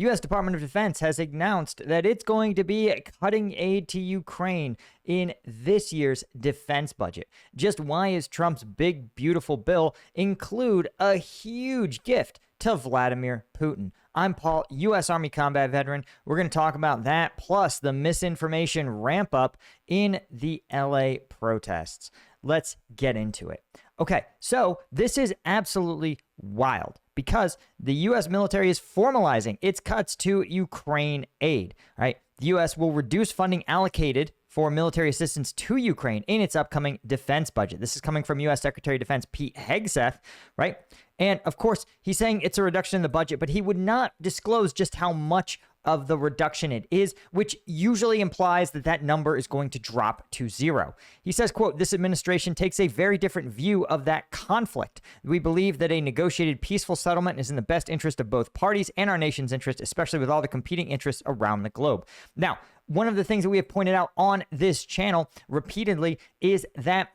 U.S. Department of Defense has announced that it's going to be cutting aid to Ukraine in this year's defense budget. Just why is Trump's big, beautiful bill include a huge gift to Vladimir Putin? I'm Paul, U.S. Army combat veteran. We're going to talk about that, plus the misinformation ramp up in the LA protests. Let's get into it. Okay, so this is absolutely wild because the U.S. military is formalizing its cuts to Ukraine aid, right? The U.S. will reduce funding allocated for military assistance to Ukraine in its upcoming defense budget. This is coming from U.S. Secretary of Defense Pete Hegseth, right? And of course, he's saying it's a reduction in the budget, but he would not disclose just how much of the reduction it is, which usually implies that that number is going to drop to zero. He says, quote, "This administration takes a very different view of that conflict. We believe that a negotiated peaceful settlement is in the best interest of both parties and our nation's interest, especially with all the competing interests around the globe." Now, one of the things that we have pointed out on this channel repeatedly is that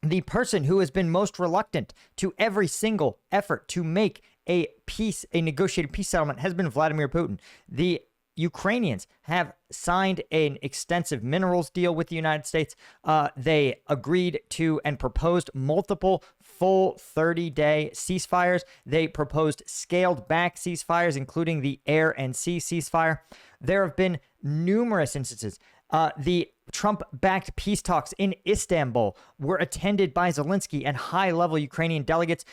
the person who has been most reluctant to every single effort to make a negotiated peace settlement has been Vladimir Putin. The Ukrainians have signed an extensive minerals deal with the United States. They agreed to and proposed multiple full 30-day ceasefires. They proposed scaled back ceasefires, including the air and sea ceasefire. There have been numerous instances. The Trump-backed peace talks in Istanbul were attended by Zelensky and high-level Ukrainian delegates.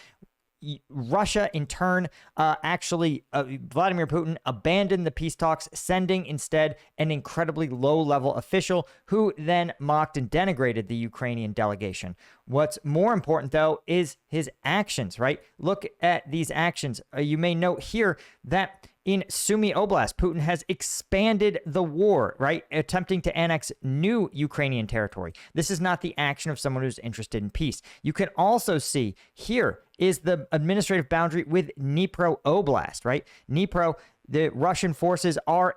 Russia, in turn, Vladimir Putin abandoned the peace talks, sending instead an incredibly low-level official who then mocked and denigrated the Ukrainian delegation. What's more important, though, is his actions, right? Look at these actions. You may note here that in Sumy Oblast, Putin has expanded the war, right? Attempting to annex new Ukrainian territory. This is not the action of someone who's interested in peace. You can also see here is the administrative boundary with Dnipro Oblast, right? Dnipro, the Russian forces are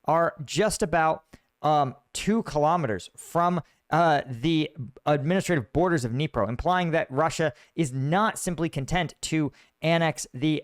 are just about 2 kilometers from the administrative borders of Dnipro, implying that Russia is not simply content to annex the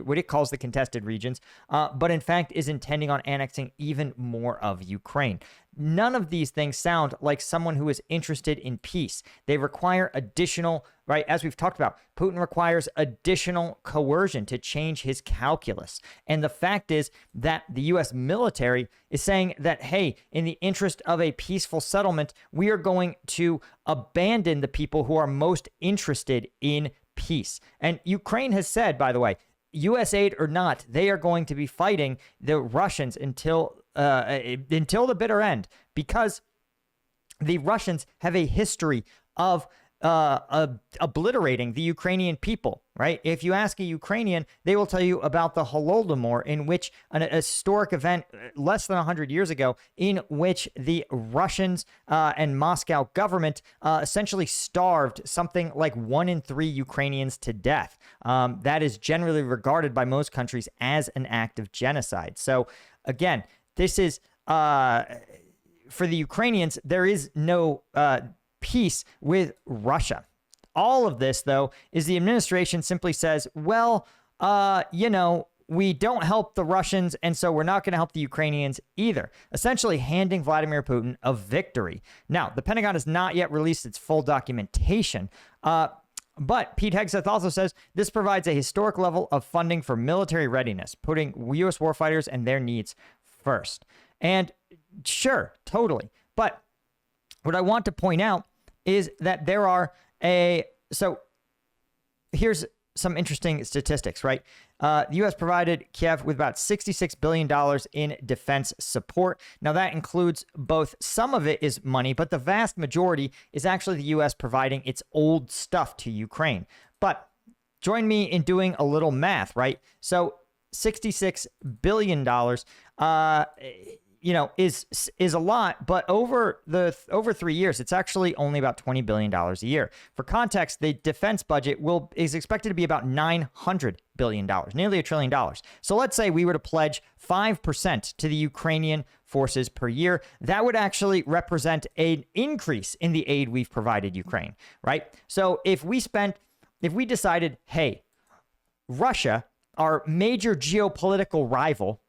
what it calls the contested regions, but in fact is intending on annexing even more of Ukraine. None of these things sound like someone who is interested in peace. They require additional, right? As we've talked about, Putin requires additional coercion to change his calculus. And the fact is that the U.S. military is saying that, hey, in the interest of a peaceful settlement, we are going to abandon the people who are most interested in peace. And Ukraine has said, by the way, U.S. aid or not, they are going to be fighting the Russians until the bitter end, because the Russians have a history of obliterating the Ukrainian people, right? If you ask a Ukrainian, they will tell you about the Holodomor, in which a historic event less than 100 years ago, in which the Russians and Moscow government essentially starved something like 1 in 3 Ukrainians to death. That is generally regarded by most countries as an act of genocide. So again, this is for the Ukrainians, there is no peace with Russia. All of this, though, is the administration simply says, well, we don't help the Russians, and so we're not going to help the Ukrainians either, essentially handing Vladimir Putin a victory. Now, the Pentagon has not yet released its full documentation, but Pete Hegseth also says this provides a historic level of funding for military readiness, putting U.S. warfighters and their needs first. And sure, totally. But what I want to point out is that there are so here's some interesting statistics, right? The U.S. provided Kiev with about $66 billion in defense support. Now, that includes both, some of it is money, but the vast majority is actually the U.S. providing its old stuff to Ukraine. But join me in doing a little math, right? So $66 billion, is a lot, but over 3 years, it's actually only about $20 billion a year. For context, the defense budget is expected to be about $900 billion, nearly $1 trillion. So let's say we were to pledge 5% to the Ukrainian forces per year. That would actually represent an increase in the aid we've provided Ukraine, right? So if we decided, hey, Russia our major geopolitical rival,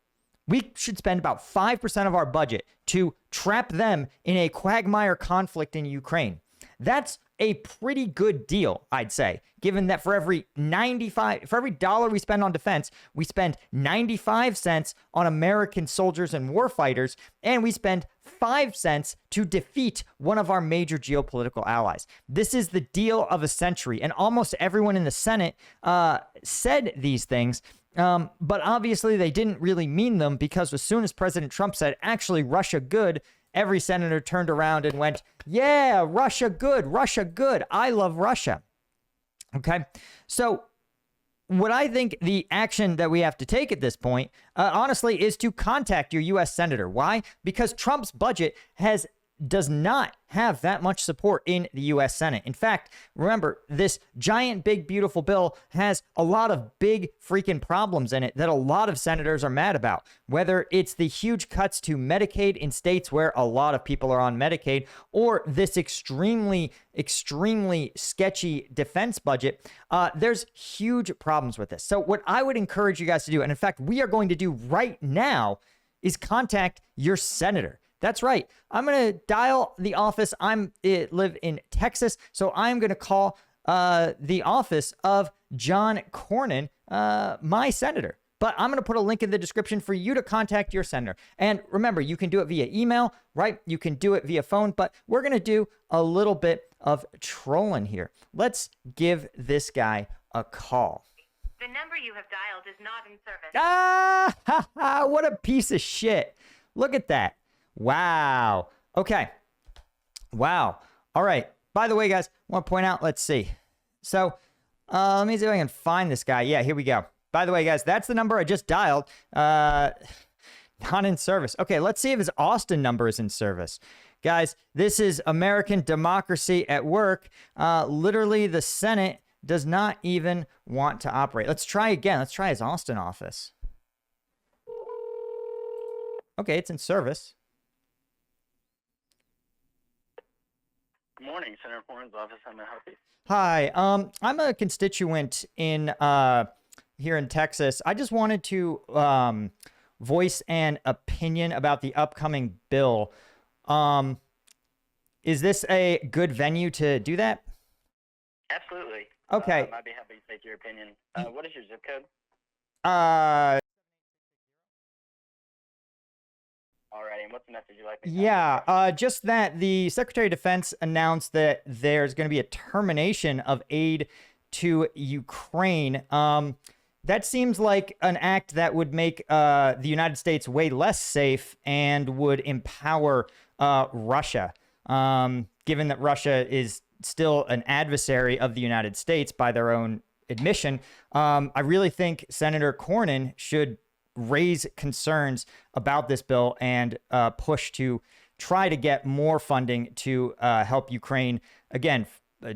we should spend about 5% of our budget to trap them in a quagmire conflict in Ukraine. That's a pretty good deal, I'd say, given that for every dollar we spend on defense, we spend 95 cents on American soldiers and warfighters, and we spend 5 cents to defeat one of our major geopolitical allies. This is the deal of a century, and almost everyone in the Senate said these things. But obviously they didn't really mean them, because as soon as President Trump said, actually, Russia good, every senator turned around and went, yeah, Russia good, I love Russia. Okay, so what I think the action that we have to take at this point, honestly, is to contact your U.S. senator. Why? Because Trump's budget does not have that much support in the U.S. Senate. In fact, remember, this giant, big, beautiful bill has a lot of big freaking problems in it that a lot of senators are mad about. Whether it's the huge cuts to Medicaid in states where a lot of people are on Medicaid, or this extremely, extremely sketchy defense budget, there's huge problems with this. So what I would encourage you guys to do, and in fact, we are going to do right now, is contact your senator. That's right. I'm going to dial the office. I live in Texas, so I'm going to call the office of John Cornyn, my senator. But I'm going to put a link in the description for you to contact your senator. And remember, you can do it via email, right? You can do it via phone, but we're going to do a little bit of trolling here. Let's give this guy a call. The number you have dialed is not in service. Ah, what a piece of shit. Look at that. Wow. Okay. Wow. All right. By the way, guys, I want to point out, let's see. So let me see if I can find this guy. Yeah, here we go. By the way, guys, that's the number I just dialed. Not in service. Okay, let's see if his Austin number is in service. Guys, this is American democracy at work. Literally, the Senate does not even want to operate. Let's try again. Let's try his Austin office. Okay, it's in service. Good morning, Senator Cornyn's office. How may I help you? Hi, I'm a constituent in here in Texas. I just wanted to voice an opinion about the upcoming bill. Is this a good venue to do that? Absolutely. Okay. I'd be happy to take your opinion. What is your zip code? Alrighty, and what's the message you'd like me to Yeah, just that the Secretary of Defense announced that there's going to be a termination of aid to Ukraine. That seems like an act that would make the United States way less safe and would empower Russia, given that Russia is still an adversary of the United States by their own admission. I really think Senator Cornyn should raise concerns about this bill and push to try to get more funding to help Ukraine, again,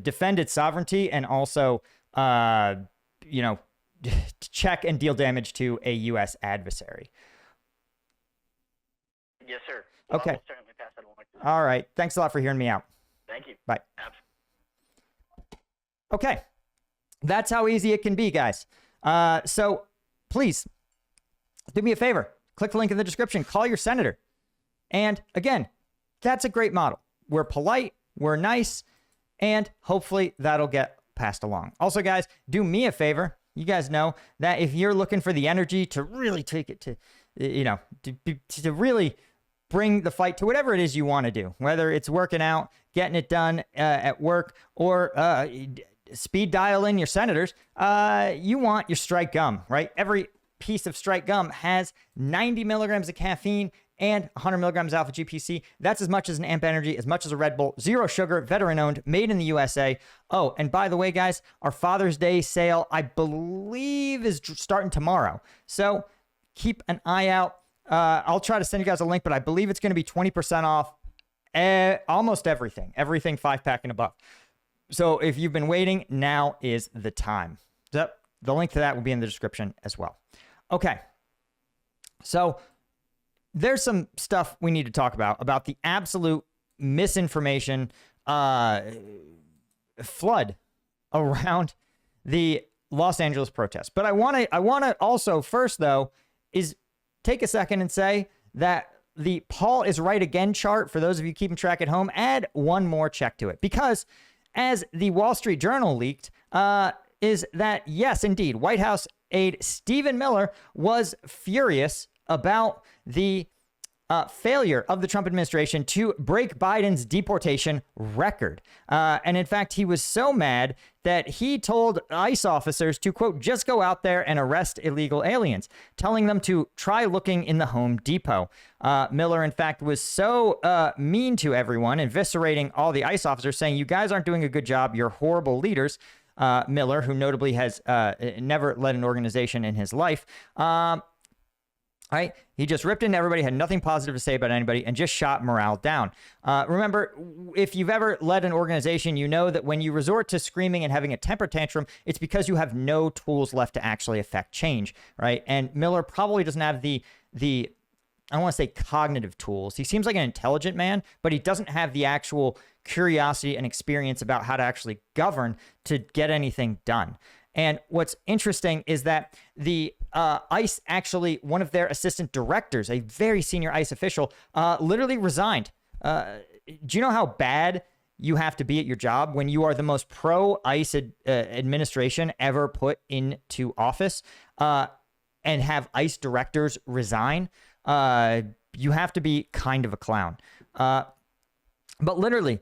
defend its sovereignty and also, check and deal damage to a U.S. adversary. Yes, sir. Okay. I'll certainly pass that along to you. All right. Thanks a lot for hearing me out. Thank you. Bye. Absolutely. Okay. That's how easy it can be, guys. So please do me a favor. Click the link in the description. Call your senator. And again, that's a great model. We're polite. We're nice. And hopefully that'll get passed along. Also, guys, do me a favor. You guys know that if you're looking for the energy to really take it to, to really bring the fight to whatever it is you want to do, whether it's working out, getting it done at work, or speed dial in your senators, you want your strike gum, right? Every piece of strike gum has 90 milligrams of caffeine and 100 milligrams alpha GPC. That's as much as an amp energy, as much as a Red Bull, zero sugar, veteran owned, made in the USA. Oh, and by the way, guys, our Father's Day sale, I believe, is starting tomorrow. So keep an eye out. I'll try to send you guys a link, but I believe it's going to be 20% off almost everything 5-pack and above. So if you've been waiting, now is the time. So the link to that will be in the description as well. Okay. So there's some stuff we need to talk about the absolute misinformation flood around the Los Angeles protests. But I want to also first, though, is take a second and say that the Paul is right again chart, for those of you keeping track at home, add one more check to it. Because as the Wall Street Journal leaked, is that, yes, indeed, White House aide Stephen Miller was furious about the failure of the Trump administration to break Biden's deportation record. And in fact, he was so mad that he told ICE officers to, quote, just go out there and arrest illegal aliens, telling them to try looking in the Home Depot. Miller, in fact, was so mean to everyone, eviscerating all the ICE officers, saying, you guys aren't doing a good job. You're horrible leaders. Miller, who notably has never led an organization in his life, right? He just ripped into everybody, had nothing positive to say about anybody, and just shot morale down. Remember, if you've ever led an organization, you know that when you resort to screaming and having a temper tantrum, it's because you have no tools left to actually affect change, right? And Miller probably doesn't have the I don't want to say cognitive tools. He seems like an intelligent man, but he doesn't have the actual curiosity and experience about how to actually govern to get anything done. And what's interesting is that the ICE, actually, one of their assistant directors, a very senior ICE official, literally resigned. Do you know how bad you have to be at your job when you are the most pro-ICE administration ever put into office, and have ICE directors resign? You have to be kind of a clown. But literally,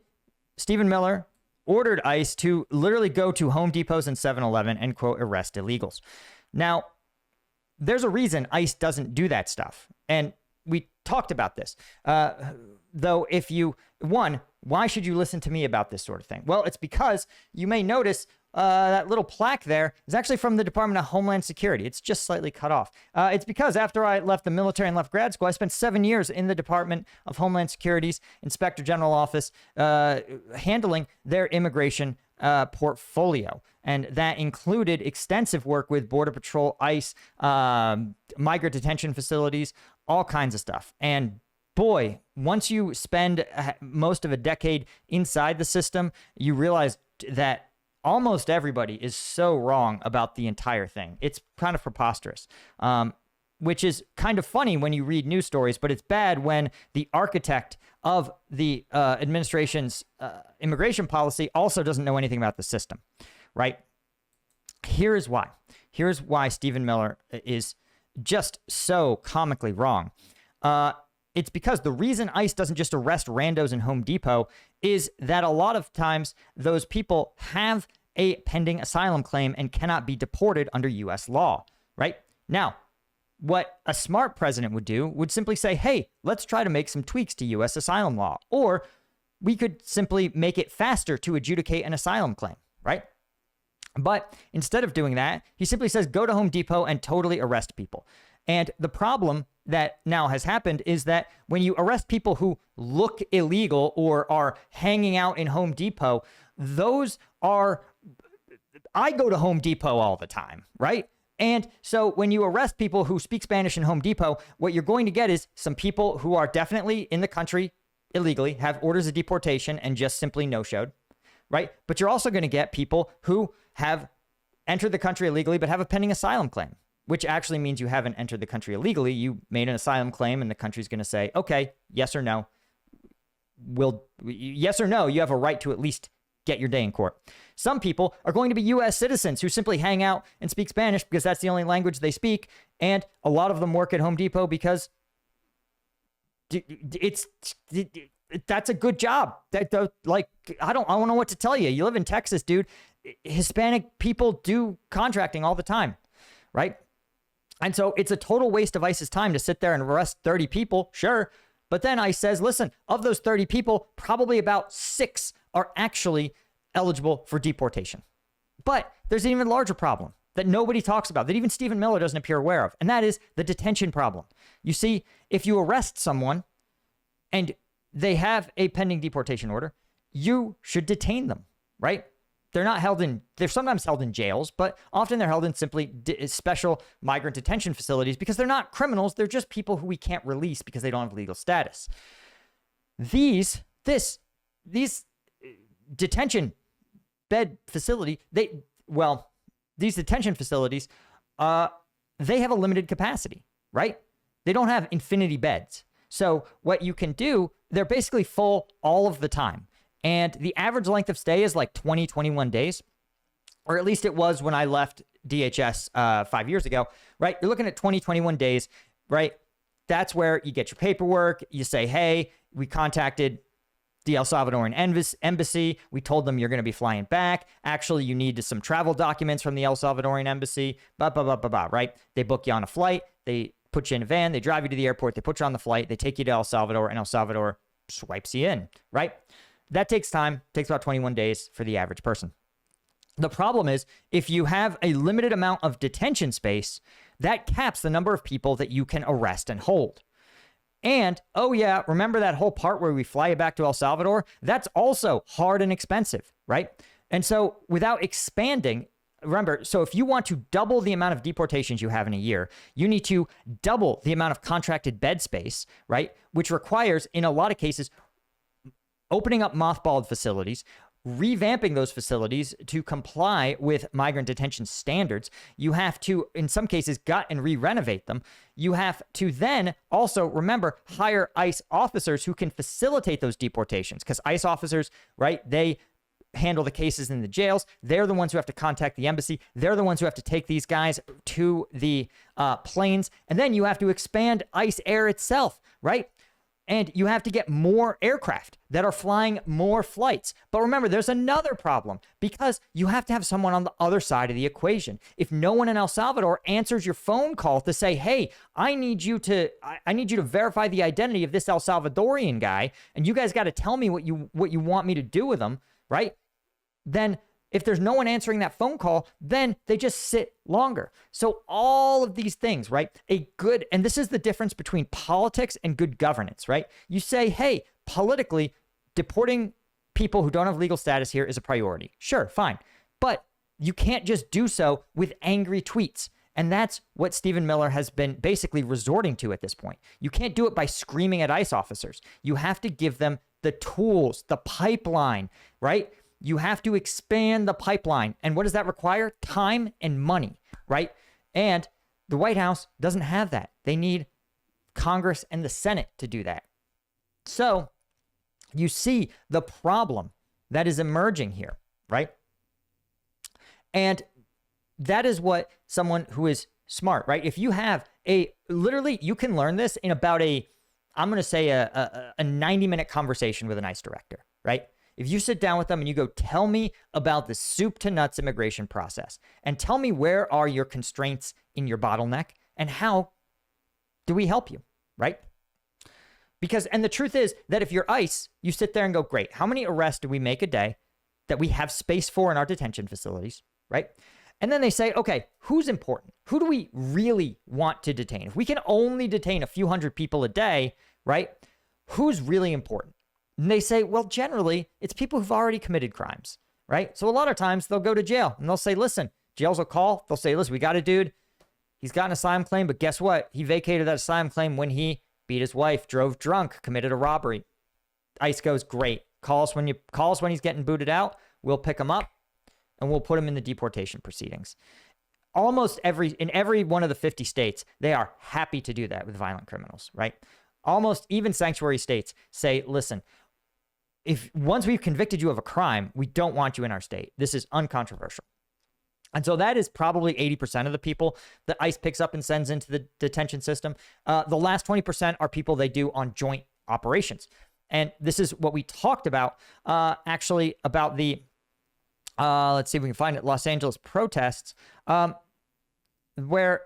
Stephen Miller ordered ICE to literally go to Home Depots and 7-Eleven and, quote, arrest illegals. Now, there's a reason ICE doesn't do that stuff. And we talked about this. Though, if you, one, why should you listen to me about this sort of thing? Well, it's because you may notice that little plaque there is actually from the Department of Homeland Security. It's just slightly cut off. It's because after I left the military and left grad school, I spent 7 years in the Department of Homeland Security's Inspector General Office, handling their immigration portfolio. And that included extensive work with Border Patrol, ICE, migrant detention facilities, all kinds of stuff. And boy, once you spend most of a decade inside the system, you realize that almost everybody is so wrong about the entire thing. It's kind of preposterous, which is kind of funny when you read news stories, but it's bad when the architect of the administration's immigration policy also doesn't know anything about the system, right? Here's why. Here's why Stephen Miller is just so comically wrong. It's because the reason ICE doesn't just arrest randos in Home Depot is that a lot of times those people have a pending asylum claim and cannot be deported under U.S. law, right? Now, what a smart president would do would simply say, hey, let's try to make some tweaks to U.S. asylum law. Or we could simply make it faster to adjudicate an asylum claim, right? But instead of doing that, he simply says, go to Home Depot and totally arrest people. And the problem that now has happened is that when you arrest people who look illegal or are hanging out in Home Depot, those are, I go to Home Depot all the time, right? And so when you arrest people who speak Spanish in Home Depot, what you're going to get is some people who are definitely in the country illegally, have orders of deportation, and just simply no-showed, right? But you're also going to get people who have entered the country illegally but have a pending asylum claim, which actually means you haven't entered the country illegally. You made an asylum claim, and the country's going to say, okay, yes or no. Yes or no, you have a right to at least get your day in court. Some people are going to be U.S. citizens who simply hang out and speak Spanish because that's the only language they speak, and a lot of them work at Home Depot because that's a good job. Like, I don't know what to tell you. You live in Texas, dude. Hispanic people do contracting all the time, right? And so it's a total waste of ICE's time to sit there and arrest 30 people, sure. But then ICE says, listen, of those 30 people, probably about 6 are actually eligible for deportation. But there's an even larger problem that nobody talks about, that even Stephen Miller doesn't appear aware of, and that is the detention problem. You see, if you arrest someone and they have a pending deportation order, you should detain them, right? They're sometimes held in jails, but often they're held in simply special migrant detention facilities because they're not criminals. They're just people who we can't release because they don't have legal status. These detention bed facility, these detention facilities, they have a limited capacity, right? They don't have infinity beds. So what you can do, they're basically full all of the time. And the average length of stay is like 20, 21 days, or at least it was when I left DHS 5 years ago, right? You're looking at 20, 21 days, right? That's where you get your paperwork. You say, hey, we contacted the El Salvadoran embassy. We told them you're going to be flying back. Actually, you need some travel documents from the El Salvadoran embassy, right? They book you on a flight. They put you in a van. They drive you to the airport. They put you on the flight. They take you to El Salvador, and El Salvador swipes you in, right? That takes time. Takes about 21 days for the average person. The problem is if you have a limited amount of detention space, that caps the number of people that you can arrest and hold. And, oh yeah, remember that whole part where we fly you back to El Salvador? That's also hard and expensive, right? And so without expanding, remember, so if you want to double the amount of deportations you have in a year, you need to double the amount of contracted bed space, right? Which requires, in a lot of cases, opening up mothballed facilities, revamping those facilities to comply with migrant detention standards. You have to, in some cases, gut and re-renovate them. You have to then also, remember, hire ICE officers who can facilitate those deportations, because ICE officers, right, they handle the cases in the jails. They're the ones who have to contact the embassy. They're the ones who have to take these guys to the planes. And then you have to expand ICE Air itself, right? And you have to get more aircraft that are flying more flights. But remember, there's another problem, because you have to have someone on the other side of the equation. If no one in El Salvador answers your phone call to say, hey, I need you to verify the identity of this El Salvadorian guy, and you guys got to tell me what you want me to do with him, right? Then if there's no one answering that phone call, then they just sit longer. So all of these things, right? And this is the difference between politics and good governance, right? You say, hey, politically, deporting people who don't have legal status here is a priority. Sure, fine. But you can't just do so with angry tweets. And that's what Stephen Miller has been basically resorting to at this point. You can't do it by screaming at ICE officers. You have to give them the tools, the pipeline, right? You have to expand the pipeline. And what does that require? Time and money, right? And the White House doesn't have that. They need Congress and the Senate to do that. So you see the problem that is emerging here, right? And that is what someone who is smart, right? If you have literally, you can learn this in about I'm going to say a 90-minute conversation with an ICE director, right? If you sit down with them and you go, tell me about the soup to nuts immigration process, and tell me where are your constraints in your bottleneck and how do we help you, right? And the truth is that if you're ICE, you sit there and go, great, how many arrests do we make a day that we have space for in our detention facilities, right? And then they say, okay, who's important? Who do we really want to detain? If we can only detain a few hundred people a day, right? Who's really important? And they say, well, generally, it's people who've already committed crimes, right? So a lot of times they'll go to jail and they'll say, listen, jails will call. They'll say, listen, we got a dude. He's got an asylum claim, but guess what? He vacated that asylum claim when he beat his wife, drove drunk, committed a robbery. ICE goes, great. Call us when he's getting booted out. We'll pick him up and we'll put him in the deportation proceedings. In every one of the 50 states, they are happy to do that with violent criminals, right? Almost even sanctuary states say, listen, if once we've convicted you of a crime, we don't want you in our state. This is uncontroversial. And so that is probably 80% of the people that ICE picks up and sends into the detention system. The last 20% are people they do on joint operations. And this is what we talked about, actually, about the, let's see if we can find it, Los Angeles protests, where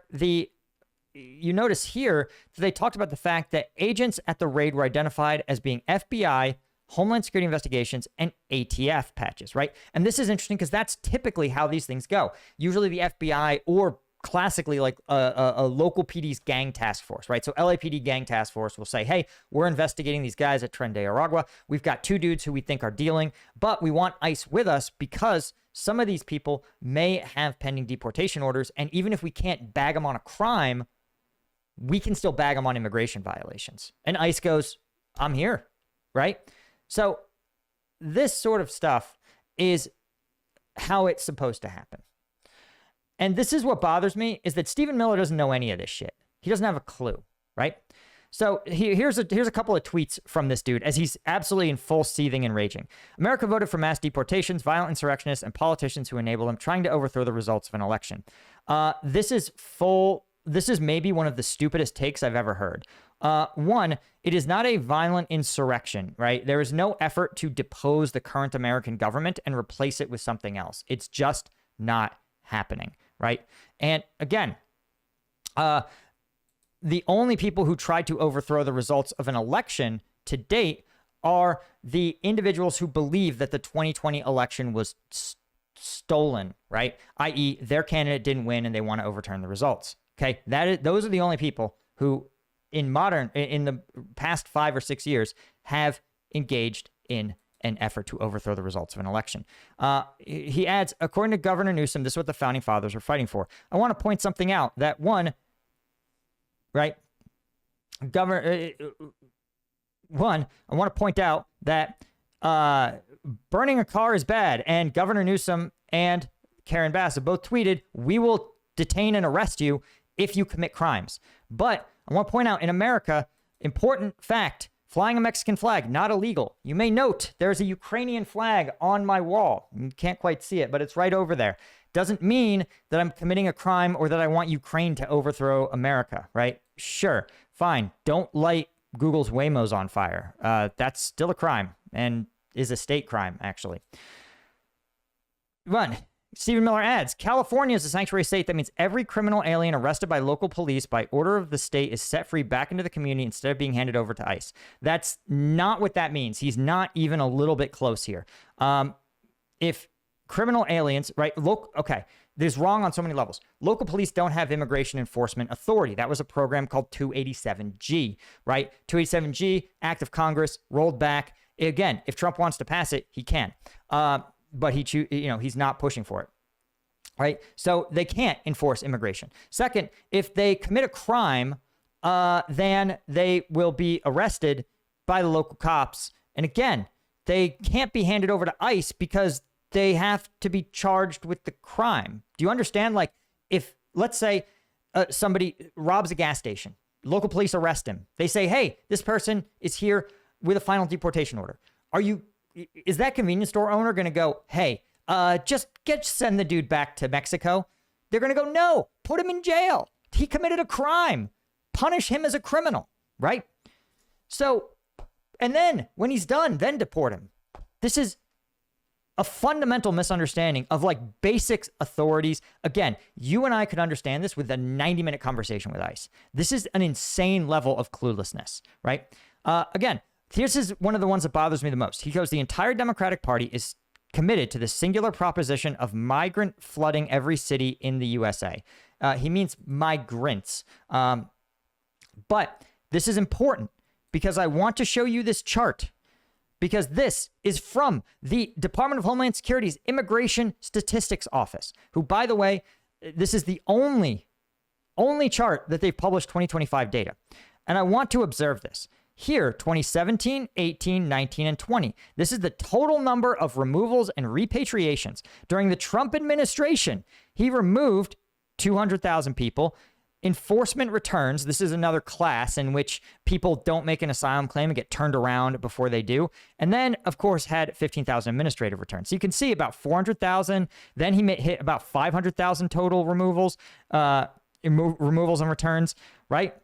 you notice here that they talked about the fact that agents at the raid were identified as being FBI, Homeland Security investigations, and ATF patches, right? And this is interesting because that's typically how these things go. Usually the FBI, or classically like a local PD's gang task force, right? So LAPD gang task force will say, hey, we're investigating these guys at Tren de Aragua. We've got 2 dudes who we think are dealing, but we want ICE with us because some of these people may have pending deportation orders. And even if we can't bag them on a crime, we can still bag them on immigration violations. And ICE goes, I'm here, right? So this sort of stuff is how it's supposed to happen. And this is what bothers me, is that Stephen Miller doesn't know any of this shit. He doesn't have a clue, right? So here's a couple of tweets from this dude as he's absolutely in full seething and raging. America voted for mass deportations, violent insurrectionists, and politicians who enable them, trying to overthrow the results of an election. This is maybe one of the stupidest takes I've ever heard. One, it is not a violent insurrection, right? There is no effort to depose the current American government and replace it with something else. It's just not happening, right? And again, the only people who tried to overthrow the results of an election to date are the individuals who believe that the 2020 election was stolen, right? i.e., their candidate didn't win and they want to overturn the results. Okay, those are the only people who, in the past 5 or 6 years, have engaged in an effort to overthrow the results of an election. He adds, according to Governor Newsom, this is what the founding fathers were fighting for. I want to point something out that one, right? I want to point out that burning a car is bad, and Governor Newsom and Karen Bass have both tweeted, "We will detain and arrest you if you commit crimes." But I want to point out, in America, important fact, flying a Mexican flag, not illegal. You may note there's a Ukrainian flag on my wall. You can't quite see it, but it's right over there. Doesn't mean that I'm committing a crime or that I want Ukraine to overthrow America, right? Sure, fine. Don't light Google's Waymos on fire. That's still a crime and is a state crime, actually. One, Stephen Miller adds, California is a sanctuary state. That means every criminal alien arrested by local police by order of the state is set free back into the community instead of being handed over to ICE. That's not what that means. He's not even a little bit close here. If criminal aliens, right? Okay, this is wrong on so many levels. Local police don't have immigration enforcement authority. That was a program called 287G, right? 287G, Act of Congress, rolled back. Again, if Trump wants to pass it, he can. But he's not pushing for it, right? So they can't enforce immigration. Second, if they commit a crime, then they will be arrested by the local cops. And again, they can't be handed over to ICE because they have to be charged with the crime. Do you understand? Like, if, let's say, somebody robs a gas station, local police arrest him. They say, hey, this person is here with a final deportation order. Is that convenience store owner going to go, hey, just send the dude back to Mexico? They're going to go, no, put him in jail. He committed a crime. Punish him as a criminal, right? So, and then when he's done, then deport him. This is a fundamental misunderstanding of like basic authorities. Again, you and I could understand this with a 90-minute conversation with ICE. This is an insane level of cluelessness, right? Again, this is one of the ones that bothers me the most. He goes, the entire Democratic Party is committed to the singular proposition of migrant flooding every city in the USA. He means migrants. But this is important because I want to show you this chart, because this is from the Department of Homeland Security's Immigration Statistics Office, who, by the way, this is the only chart that they've published 2025 data. And I want to observe this. Here, 2017, 18, 19, and 20. This is the total number of removals and repatriations. During the Trump administration, he removed 200,000 people. Enforcement returns. This is another class in which people don't make an asylum claim and get turned around before they do. And then, of course, had 15,000 administrative returns. So you can see about 400,000. Then he hit about 500,000 total removals and returns, right?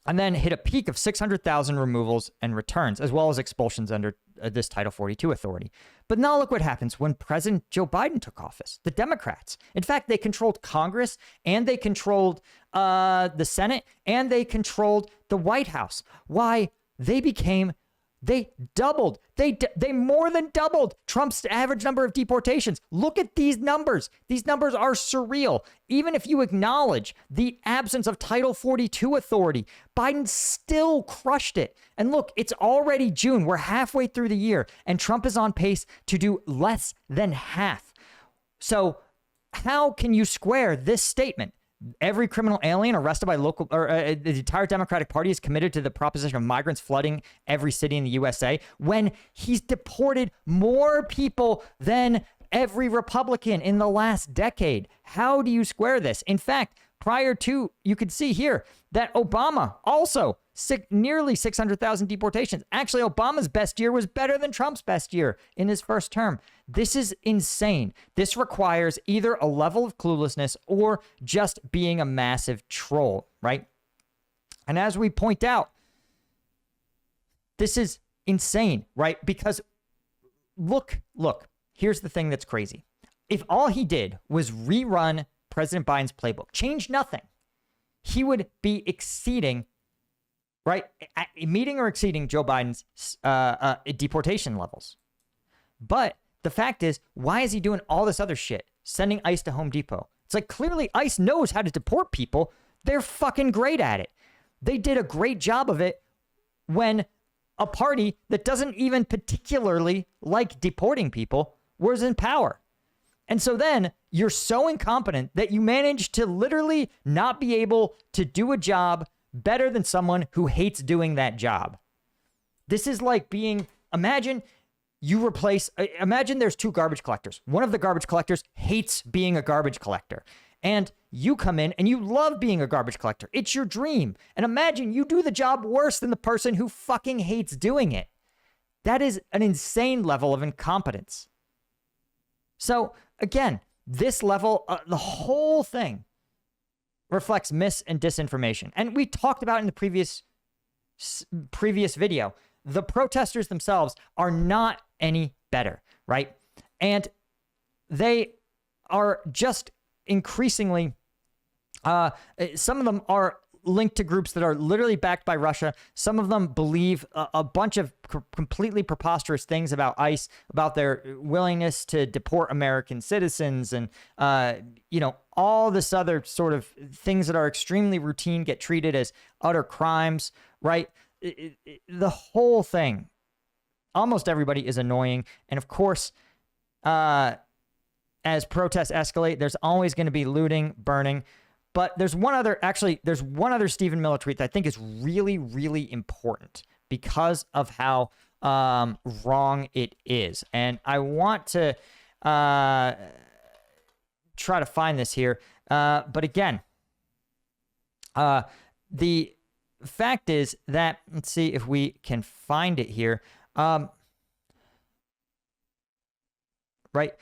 And then hit a peak of 600,000 removals and returns, as well as expulsions under this Title 42 authority. But now look what happens when President Joe Biden took office. The Democrats, in fact, they controlled Congress, and they controlled the Senate, and they controlled the White House. Why? They doubled. They more than doubled Trump's average number of deportations. Look at these numbers. These numbers are surreal. Even if you acknowledge the absence of Title 42 authority, Biden still crushed it. And look, it's already June. We're halfway through the year, and Trump is on pace to do less than half. So how can you square this statement? Every criminal alien arrested by local, or the entire Democratic Party is committed to the proposition of migrants flooding every city in the USA, when he's deported more people than every Republican in the last decade. How do you square this? In fact, prior to, you could see here that Obama also nearly 600,000 deportations. Actually, Obama's best year was better than Trump's best year in his first term. This is insane. This requires either a level of cluelessness or just being a massive troll, right? And as we point out, this is insane, right? Because look, here's the thing that's crazy. If all he did was rerun President Biden's playbook, change nothing, he would be exceeding, right? Meeting or exceeding Joe Biden's deportation levels. But the fact is, why is he doing all this other shit? Sending ICE to Home Depot. It's like, clearly ICE knows how to deport people. They're fucking great at it. They did a great job of it when a party that doesn't even particularly like deporting people was in power. And so then you're so incompetent that you manage to literally not be able to do a job better than someone who hates doing that job. This is like being, imagine there's two garbage collectors. One of the garbage collectors hates being a garbage collector. And you come in and you love being a garbage collector. It's your dream. And imagine you do the job worse than the person who fucking hates doing it. That is an insane level of incompetence. So again, this level, the whole thing reflects mis and disinformation. And we talked about in the previous video, the protesters themselves are not any better, right? And they are just increasingly, some of them are linked to groups that are literally backed by Russia. Some of them believe a bunch of completely preposterous things about ICE, about their willingness to deport American citizens, and all this other sort of things that are extremely routine get treated as utter crimes, right? The whole thing, almost everybody is annoying. And of course, as protests escalate, there's always going to be looting, burning. But there's one other Stephen Miller tweet that I think is really, really important because of how wrong it is. And I want to try to find this here. But again, the fact is that, let's see if we can find it here. Right.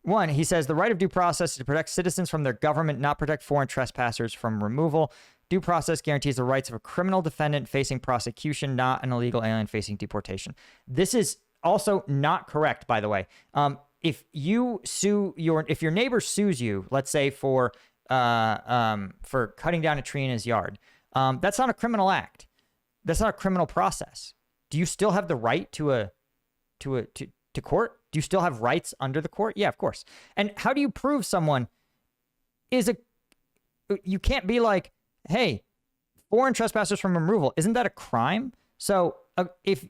One, he says the right of due process is to protect citizens from their government, not protect foreign trespassers from removal. Due process guarantees the rights of a criminal defendant facing prosecution, not an illegal alien facing deportation. This is also not correct, by the way. If your neighbor sues you, let's say for cutting down a tree in his yard, that's not a criminal act. That's not a criminal process. Do you still have the right to court? Do you still have rights under the court? Yeah, of course. And how do you prove someone you can't be like, hey, foreign trespassers from removal, isn't that a crime? So if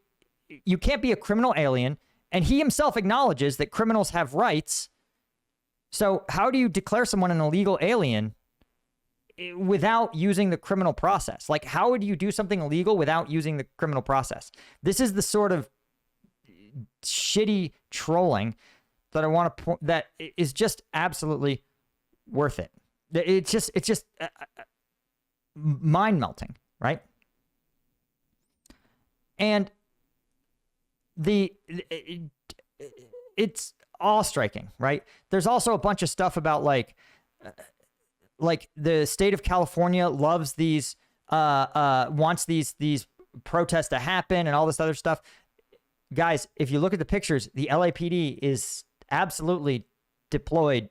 you can't be a criminal alien, and he himself acknowledges that criminals have rights, so how do you declare someone an illegal alien without using the criminal process? Like, how would you do something illegal without using the criminal process? This is the sort of shitty trolling that I want to point, that is just absolutely worth it. It's just mind-melting, right? And it's awe-striking, right? There's also a bunch of stuff about like the state of California loves these wants these protests to happen and all this other stuff. Guys, if you look at the pictures, the LAPD is absolutely deployed,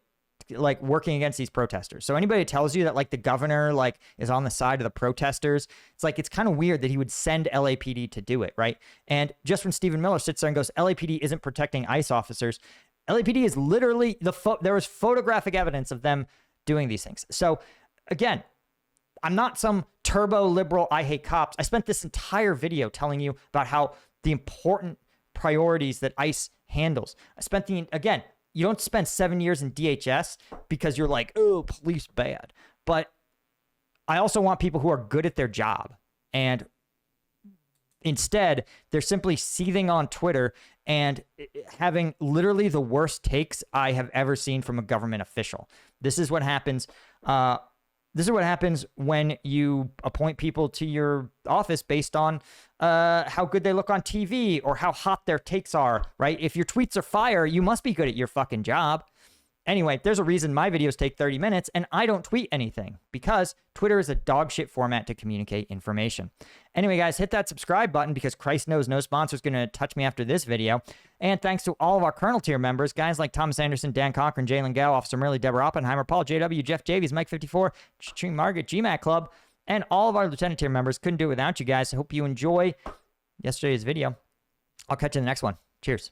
like working against these protesters. So anybody tells you that like the governor like is on the side of the protesters, it's kind of weird that he would send LAPD to do it, right? And just when Stephen Miller sits there and goes, LAPD isn't protecting ICE officers, LAPD is literally there was photographic evidence of them doing these things. So again, I'm not some turbo liberal, I hate cops. I spent this entire video telling you about how the important priorities that ICE handles. Again, you don't spend 7 years in DHS because you're like, oh, police bad. But I also want people who are good at their job. And instead, they're simply seething on Twitter and having literally the worst takes I have ever seen from a government official. This is what happens. This is what happens when you appoint people to your office based on how good they look on TV or how hot their takes are, right? If your tweets are fire, you must be good at your fucking job. Anyway, there's a reason my videos take 30 minutes and I don't tweet anything because Twitter is a dog shit format to communicate information. Anyway, guys, hit that subscribe button because Christ knows no sponsor is going to touch me after this video. And thanks to all of our Colonel tier members, guys like Thomas Anderson, Dan Cochran, Jalen Gow, Officer Merle, Deborah Oppenheimer, Paul JW, Jeff Javies, Mike 54, Ching Margaret, GMAT Club, and all of our Lieutenant tier members. Couldn't do it without you guys. I hope you enjoy yesterday's video. I'll catch you in the next one. Cheers.